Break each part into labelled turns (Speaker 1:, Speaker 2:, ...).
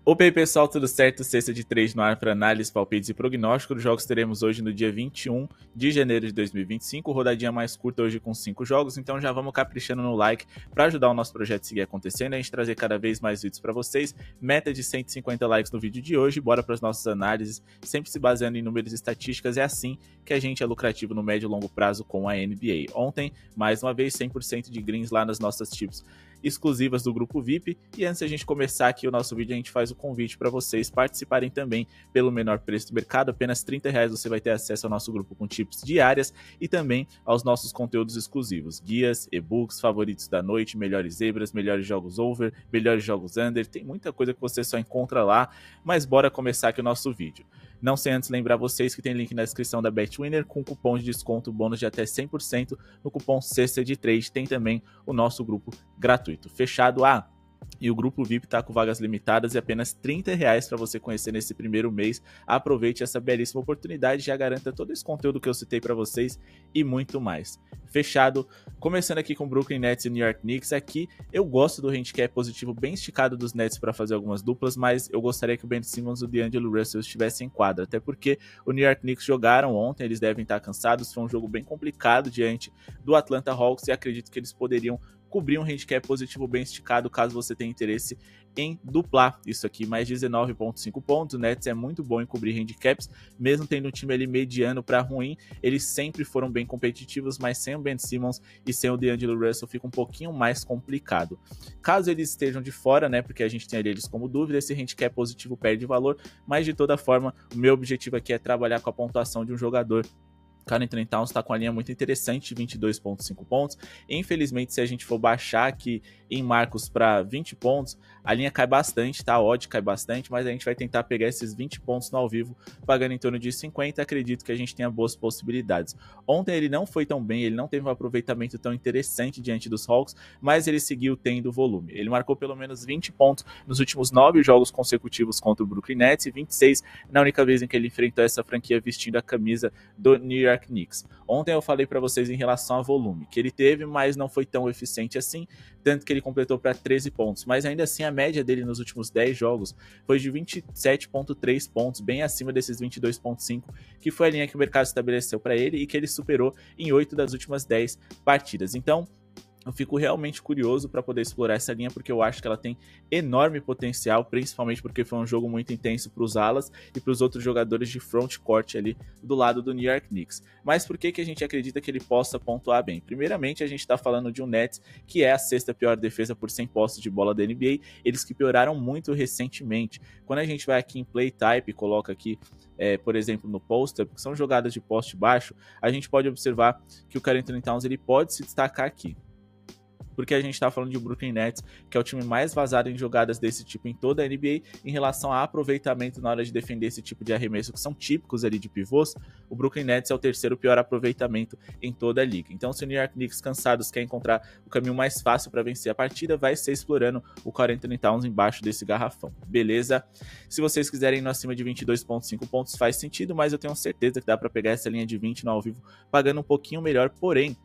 Speaker 1: Opa aí pessoal, tudo certo? Sexta de 3 no ar para análise, palpites e prognóstico. Os jogos teremos hoje no dia 21 de janeiro de 2025, rodadinha mais curta hoje com 5 jogos, então já vamos caprichando no like para ajudar o nosso projeto a seguir acontecendo, a gente trazer cada vez mais vídeos para vocês, meta de 150 likes no vídeo de hoje, bora para as nossas análises, sempre se baseando em números e estatísticas, é assim que a gente é lucrativo no médio e longo prazo com a NBA. Ontem, mais uma vez, 100% de greens lá nas nossas chips exclusivas do grupo VIP. E antes de a gente começar aqui o nosso vídeo, a gente faz o convite para vocês participarem também pelo menor preço do mercado. Apenas R$30 você vai ter acesso ao nosso grupo com tips diárias e também aos nossos conteúdos exclusivos, guias, e-books, favoritos da noite, melhores zebras, melhores jogos over, melhores jogos under. Tem muita coisa que você só encontra lá, mas bora começar aqui o nosso vídeo. Não sem antes lembrar vocês que tem link na descrição da BetWinner com cupom de desconto bônus de até 100% no cupom Sexta de Trade. Tem também o nosso grupo gratuito. Fechado? E o grupo VIP está com vagas limitadas e apenas R$30 para você conhecer nesse primeiro mês. Aproveite essa belíssima oportunidade e já garanta todo esse conteúdo que eu citei para vocês e muito mais. Fechado? Começando aqui com Brooklyn Nets e New York Knicks. Aqui eu gosto do handicap positivo bem esticado dos Nets para fazer algumas duplas, mas eu gostaria que o Ben Simmons e o D'Angelo Russell estivessem em quadra, até porque o New York Knicks jogaram ontem, eles devem estar cansados, foi um jogo bem complicado diante do Atlanta Hawks e acredito que eles poderiam cobrir um handicap positivo bem esticado caso você tenha interesse em duplar isso aqui, mais 19,5 pontos. O Nets é muito bom em cobrir handicaps, mesmo tendo um time ali mediano para ruim, eles sempre foram bem competitivos, mas sem o Ben Simmons e sem o D'Angelo Russell fica um pouquinho mais complicado. Caso eles estejam de fora, né, porque a gente tem eles como dúvida, esse handicap positivo perde valor, mas de toda forma, o meu objetivo aqui é trabalhar com a pontuação de um jogador. Karl Anthony Towns está com a linha muito interessante, 22,5 pontos. Infelizmente, se a gente for baixar aqui em marcos para 20 pontos, a linha cai bastante, tá? A odd cai bastante, mas a gente vai tentar pegar esses 20 pontos no ao vivo, pagando em torno de 50. Acredito que a gente tenha boas possibilidades. Ontem ele não foi tão bem, ele não teve um aproveitamento tão interessante diante dos Hawks, mas ele seguiu tendo volume. Ele marcou pelo menos 20 pontos nos últimos 9 jogos consecutivos contra o Brooklyn Nets e 26 na única vez em que ele enfrentou essa franquia vestindo a camisa do New York Knicks. Ontem eu falei para vocês em relação a volume, que ele teve, mas não foi tão eficiente assim, tanto que ele completou para 13 pontos, mas ainda assim a média dele nos últimos 10 jogos foi de 27,3 pontos, bem acima desses 22,5, que foi a linha que o mercado estabeleceu para ele e que ele superou em 8 das últimas 10 partidas. Então, eu fico realmente curioso para poder explorar essa linha, porque eu acho que ela tem enorme potencial, principalmente porque foi um jogo muito intenso para os alas e para os outros jogadores de frontcourt ali do lado do New York Knicks. Mas por que a gente acredita que ele possa pontuar bem? Primeiramente, a gente está falando de um Nets que é a sexta pior defesa por 100 posses de bola da NBA, eles que pioraram muito recentemente. Quando a gente vai aqui em Play Type e coloca aqui, por exemplo, no poster, que são jogadas de poste baixo, a gente pode observar que o Karl Anthony Towns ele pode se destacar aqui, porque a gente está falando de Brooklyn Nets, que é o time mais vazado em jogadas desse tipo em toda a NBA, em relação a aproveitamento na hora de defender esse tipo de arremesso, que são típicos ali de pivôs. O Brooklyn Nets é o terceiro pior aproveitamento em toda a liga. Então, se o New York Knicks cansados quer encontrar o caminho mais fácil para vencer a partida, vai ser explorando o Karl Anthony Towns embaixo desse garrafão, beleza? Se vocês quiserem ir no acima de 22,5 pontos, faz sentido, mas eu tenho certeza que dá para pegar essa linha de 20 no ao vivo, pagando um pouquinho melhor, porém,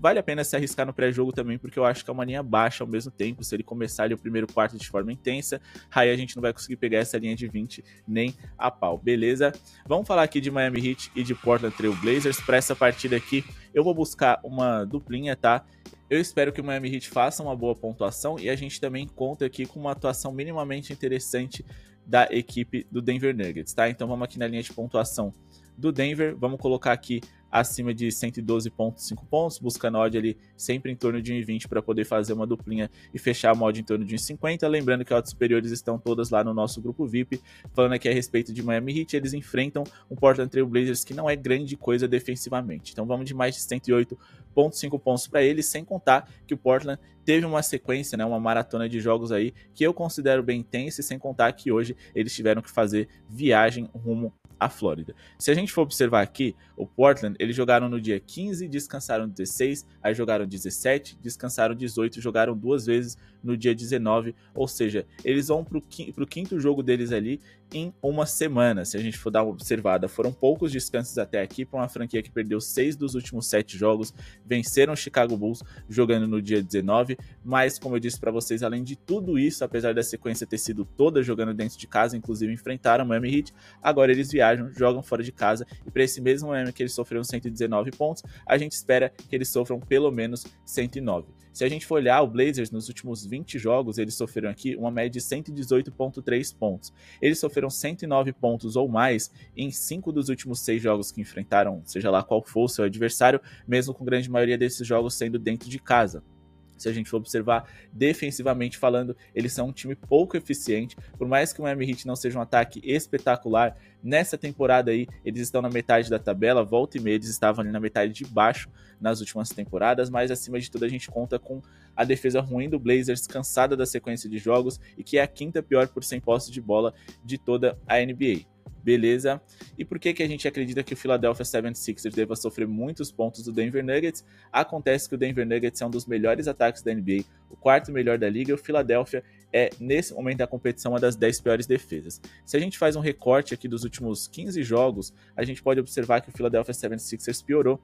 Speaker 1: vale a pena se arriscar no pré-jogo também, porque eu acho que é uma linha baixa ao mesmo tempo. Se ele começar ali o primeiro quarto de forma intensa, aí a gente não vai conseguir pegar essa linha de 20 nem a pau, beleza? Vamos falar aqui de Miami Heat e de Portland Trail Blazers. Para essa partida aqui, eu vou buscar uma duplinha, tá? Eu espero que o Miami Heat faça uma boa pontuação e a gente também conta aqui com uma atuação minimamente interessante da equipe do Denver Nuggets, tá? Então vamos aqui na linha de pontuação do Denver, vamos colocar aqui acima de 112,5 pontos, buscando a odd ali sempre em torno de 1,20 para poder fazer uma duplinha e fechar a odd em torno de 1,50. Lembrando que odds superiores estão todas lá no nosso grupo VIP. Falando aqui a respeito de Miami Heat, eles enfrentam um Portland Trail Blazers que não é grande coisa defensivamente. Então vamos de mais de 108,5 pontos para eles, sem contar que o Portland teve uma sequência, né, uma maratona de jogos aí que eu considero bem intensa, e sem contar que hoje eles tiveram que fazer viagem rumo a Flórida. Se a gente for observar aqui, o Portland, eles jogaram no dia 15, descansaram 16, aí jogaram 17, descansaram 18, jogaram 2 vezes no dia 19, ou seja, eles vão pro quinto jogo deles ali em uma semana. Se a gente for dar uma observada, foram poucos descansos até aqui para uma franquia que perdeu 6 dos últimos 7 jogos, venceram o Chicago Bulls jogando no dia 19, mas como eu disse para vocês, além de tudo isso, apesar da sequência ter sido toda jogando dentro de casa, inclusive enfrentaram o Miami Heat, agora eles viajam, jogam fora de casa, e para esse mesmo Miami que eles sofreram 119 pontos, a gente espera que eles sofram pelo menos 109. Se a gente for olhar o Blazers nos últimos 20 jogos, eles sofreram aqui uma média de 118,3 pontos. Eles sofreram 109 pontos ou mais em 5 dos últimos 6 jogos que enfrentaram, seja lá qual for o seu adversário, mesmo com a grande maioria desses jogos sendo dentro de casa. Se a gente for observar, defensivamente falando, eles são um time pouco eficiente. Por mais que o Miami Heat não seja um ataque espetacular, nessa temporada aí, eles estão na metade da tabela, volta e meia eles estavam ali na metade de baixo nas últimas temporadas, mas acima de tudo a gente conta com a defesa ruim do Blazers, cansada da sequência de jogos e que é a quinta pior por 100 posses de bola de toda a NBA. Beleza? E por que a gente acredita que o Philadelphia 76ers deva sofrer muitos pontos do Denver Nuggets? Acontece que o Denver Nuggets é um dos melhores ataques da NBA, o quarto melhor da liga, e o Philadelphia é, nesse momento da competição, uma das 10 piores defesas. Se a gente faz um recorte aqui dos últimos 15 jogos, a gente pode observar que o Philadelphia 76ers piorou,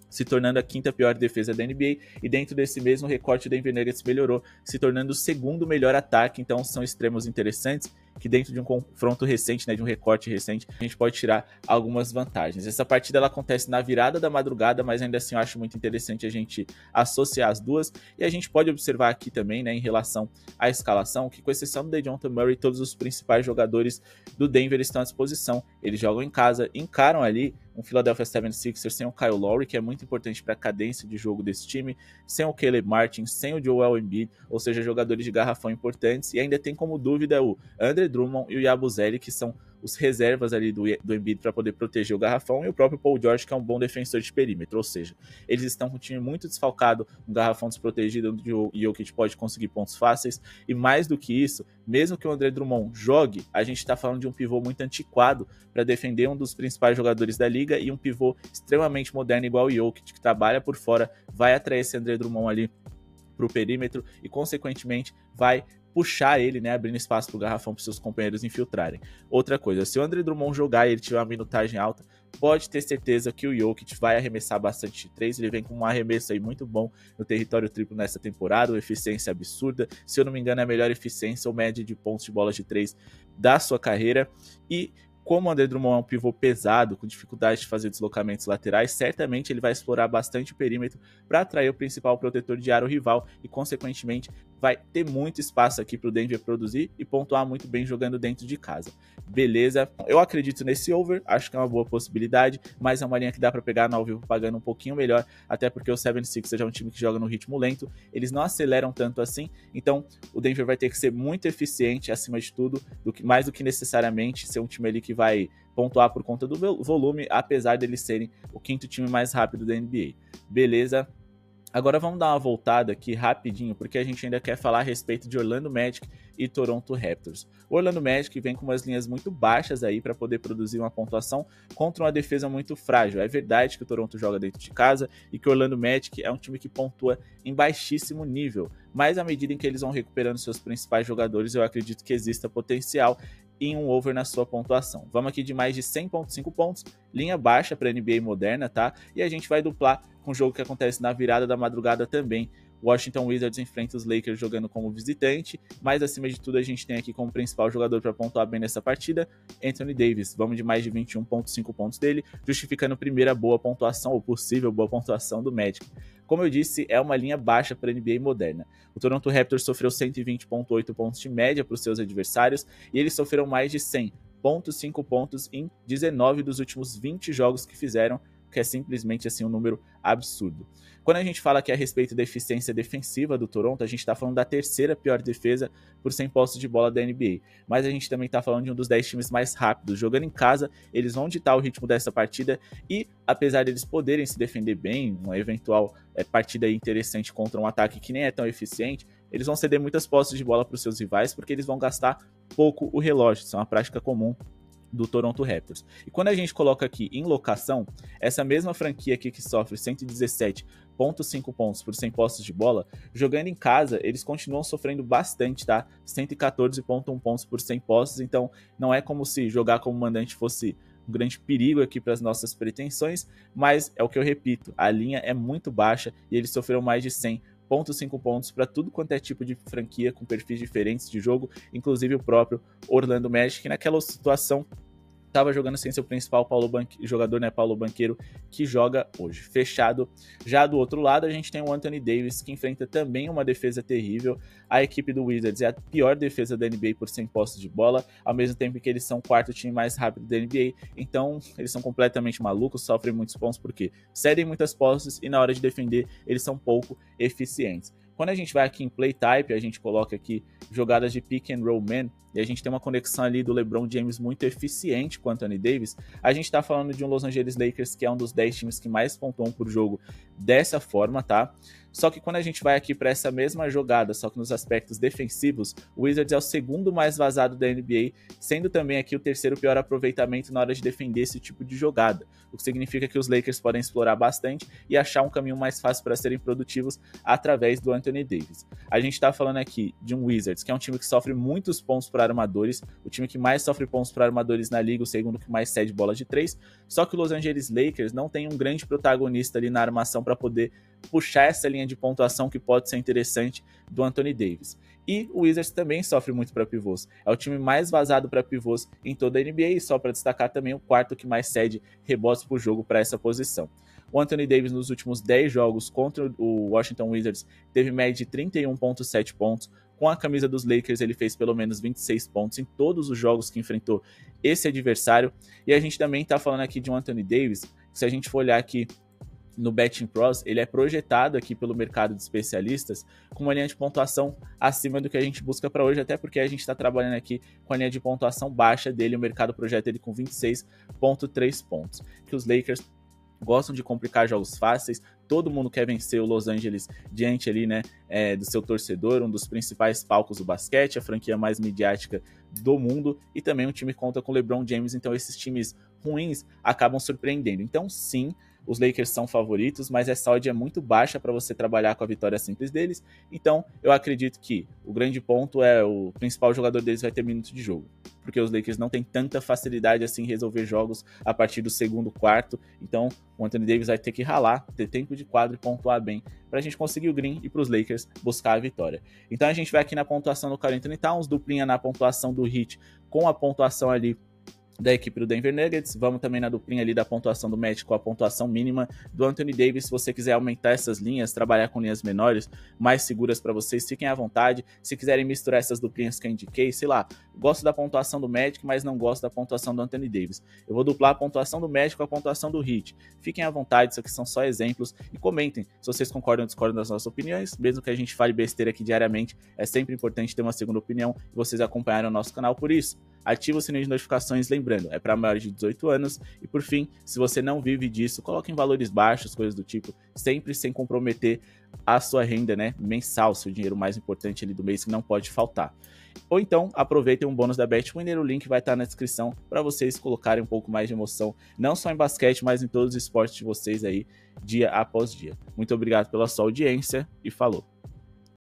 Speaker 1: se tornando a quinta pior defesa da NBA, e dentro desse mesmo recorte o Denver Nuggets melhorou, se tornando o segundo melhor ataque. Então são extremos interessantes que dentro de um confronto recente, né, de um recorte recente, a gente pode tirar algumas vantagens. Essa partida ela acontece na virada da madrugada, mas ainda assim eu acho muito interessante a gente associar as duas, e a gente pode observar aqui também, né, em relação à escalação, que com exceção do DeJounte Murray, todos os principais jogadores do Denver estão à disposição. Eles jogam em casa, encaram ali um Philadelphia 76ers sem o Kyle Lowry, que é muito importante para a cadência de jogo desse time, sem o Caleb Martin, sem o Joel Embiid, ou seja, jogadores de garrafão importantes, e ainda tem como dúvida o Andre Drummond e o Yabusele, que são os reservas ali do Embiid para poder proteger o garrafão, e o próprio Paul George, que é um bom defensor de perímetro, ou seja, eles estão com um time muito desfalcado, um garrafão desprotegido, onde o Jokic pode conseguir pontos fáceis, e mais do que isso, mesmo que o Andre Drummond jogue, a gente está falando de um pivô muito antiquado para defender um dos principais jogadores da liga, e um pivô extremamente moderno igual o Jokic, que trabalha por fora, vai atrair esse Andre Drummond ali para o perímetro e consequentemente vai puxar ele, né, abrindo espaço para o garrafão para seus companheiros infiltrarem. Outra coisa, se o Andre Drummond jogar e ele tiver uma minutagem alta, pode ter certeza que o Jokic vai arremessar bastante de 3, ele vem com um arremesso aí muito bom no território triplo nessa temporada, uma eficiência absurda, se eu não me engano é a melhor eficiência ou média de pontos de bola de 3 da sua carreira, e como o Andre Drummond é um pivô pesado, com dificuldade de fazer deslocamentos laterais, certamente ele vai explorar bastante o perímetro para atrair o principal protetor de aro rival e, consequentemente, vai ter muito espaço aqui para o Denver produzir e pontuar muito bem jogando dentro de casa. Beleza? Eu acredito nesse over, acho que é uma boa possibilidade, mas é uma linha que dá para pegar no ao vivo pagando um pouquinho melhor, até porque o 76ers é um time que joga no ritmo lento, eles não aceleram tanto assim, então o Denver vai ter que ser muito eficiente acima de tudo, mais do que necessariamente ser um time ali que vai pontuar por conta do volume, apesar deles serem o quinto time mais rápido da NBA. Beleza? Agora vamos dar uma voltada aqui rapidinho, porque a gente ainda quer falar a respeito de Orlando Magic e Toronto Raptors. O Orlando Magic vem com umas linhas muito baixas aí para poder produzir uma pontuação contra uma defesa muito frágil. É verdade que o Toronto joga dentro de casa e que o Orlando Magic é um time que pontua em baixíssimo nível, mas à medida em que eles vão recuperando seus principais jogadores, eu acredito que exista potencial em um over na sua pontuação. Vamos aqui de mais de 100,5 pontos, linha baixa para NBA moderna, tá? E a gente vai duplar com o jogo que acontece na virada da madrugada também. Washington Wizards enfrenta os Lakers jogando como visitante, mas acima de tudo a gente tem aqui como principal jogador para pontuar bem nessa partida, Anthony Davis. Vamos de mais de 21,5 pontos dele, justificando a primeira boa pontuação, ou possível boa pontuação do Magic. Como eu disse, é uma linha baixa para a NBA moderna. O Toronto Raptors sofreu 120,8 pontos de média para os seus adversários, e eles sofreram mais de 100,5 pontos em 19 dos últimos 20 jogos que fizeram, que é simplesmente assim um número absurdo. Quando a gente fala aqui a respeito da eficiência defensiva do Toronto, a gente está falando da terceira pior defesa por 100 posses de bola da NBA, mas a gente também está falando de um dos 10 times mais rápidos. Jogando em casa, eles vão ditar o ritmo dessa partida e, apesar de eles poderem se defender bem, uma eventual partida interessante contra um ataque que nem é tão eficiente, eles vão ceder muitas posses de bola para os seus rivais porque eles vão gastar pouco o relógio. Isso é uma prática comum do Toronto Raptors. E quando a gente coloca aqui em locação, essa mesma franquia aqui que sofre 117,5 pontos por 100 posses de bola, jogando em casa, eles continuam sofrendo bastante, tá? 114,1 pontos por 100 posses, então não é como se jogar como mandante fosse um grande perigo aqui para as nossas pretensões, mas é o que eu repito, a linha é muito baixa e eles sofreram mais de 100,5 pontos para tudo quanto é tipo de franquia com perfis diferentes de jogo, inclusive o próprio Orlando Magic, que naquela situação estava jogando sem seu principal jogador, né, Paulo Banchero, que joga hoje. Fechado. Já do outro lado, a gente tem o Anthony Davis, que enfrenta também uma defesa terrível. A equipe do Wizards é a pior defesa da NBA por 100 posses de bola, ao mesmo tempo que eles são o quarto time mais rápido da NBA. Então, eles são completamente malucos, sofrem muitos pontos porque cedem muitas posses e na hora de defender, eles são pouco eficientes. Quando a gente vai aqui em play type, a gente coloca aqui jogadas de pick and roll man, e a gente tem uma conexão ali do LeBron James muito eficiente com o Anthony Davis, a gente tá falando de um Los Angeles Lakers que é um dos 10 times que mais pontuam por jogo dessa forma, tá? Só que quando a gente vai aqui para essa mesma jogada, só que nos aspectos defensivos, o Wizards é o segundo mais vazado da NBA, sendo também aqui o terceiro pior aproveitamento na hora de defender esse tipo de jogada, o que significa que os Lakers podem explorar bastante e achar um caminho mais fácil para serem produtivos através do Anthony Davis. A gente está falando aqui de um Wizards, que é um time que sofre muitos pontos para armadores, o time que mais sofre pontos para armadores na liga, o segundo que mais cede bola de 3, só que o Los Angeles Lakers não tem um grande protagonista ali na armação para poder puxar essa linha de pontuação que pode ser interessante do Anthony Davis. E o Wizards também sofre muito para pivôs. É o time mais vazado para pivôs em toda a NBA e só para destacar também o quarto que mais cede rebotes por jogo para essa posição. O Anthony Davis nos últimos 10 jogos contra o Washington Wizards teve média de 31,7 pontos. Com a camisa dos Lakers ele fez pelo menos 26 pontos em todos os jogos que enfrentou esse adversário. E a gente também está falando aqui de um Anthony Davis, se a gente for olhar aqui no Betting Pros, ele é projetado aqui pelo mercado de especialistas com uma linha de pontuação acima do que a gente busca para hoje, até porque a gente está trabalhando aqui com a linha de pontuação baixa dele, o mercado projeta ele com 26,3 pontos, que os Lakers gostam de complicar jogos fáceis, todo mundo quer vencer o Los Angeles diante ali, né, do seu torcedor, um dos principais palcos do basquete, a franquia mais midiática do mundo, e também um time que conta com LeBron James, então esses times ruins acabam surpreendendo. Então sim, os Lakers são favoritos, mas essa odd é muito baixa para você trabalhar com a vitória simples deles, então eu acredito que o grande ponto é o principal jogador deles vai ter minutos de jogo, porque os Lakers não têm tanta facilidade assim em resolver jogos a partir do segundo quarto, então o Anthony Davis vai ter que ralar, ter tempo de quadro e pontuar bem para a gente conseguir o green e para os Lakers buscar a vitória. Então a gente vai aqui na pontuação do Karl Anthony Towns, duplinha na pontuação do Heat com a pontuação ali da equipe do Denver Nuggets, vamos também na duplinha ali da pontuação do Magic com a pontuação mínima do Anthony Davis. Se você quiser aumentar essas linhas, trabalhar com linhas menores, mais seguras para vocês, fiquem à vontade. Se quiserem misturar essas duplinhas que eu indiquei, sei lá, gosto da pontuação do Magic, mas não gosto da pontuação do Anthony Davis, eu vou duplar a pontuação do Magic com a pontuação do Heat. Fiquem à vontade, isso aqui são só exemplos, e comentem se vocês concordam ou discordam das nossas opiniões, mesmo que a gente fale besteira aqui diariamente, é sempre importante ter uma segunda opinião, e vocês acompanharam o nosso canal por isso. Ative o sininho de notificações, lembrando, é para maiores de 18 anos. E por fim, se você não vive disso, coloque em valores baixos, coisas do tipo, sempre sem comprometer a sua renda, né, mensal, seu dinheiro mais importante ali do mês que não pode faltar. Ou então, aproveitem um bônus da BetWinner, o link vai estar na descrição para vocês colocarem um pouco mais de emoção, não só em basquete, mas em todos os esportes de vocês aí, dia após dia. Muito obrigado pela sua audiência e falou!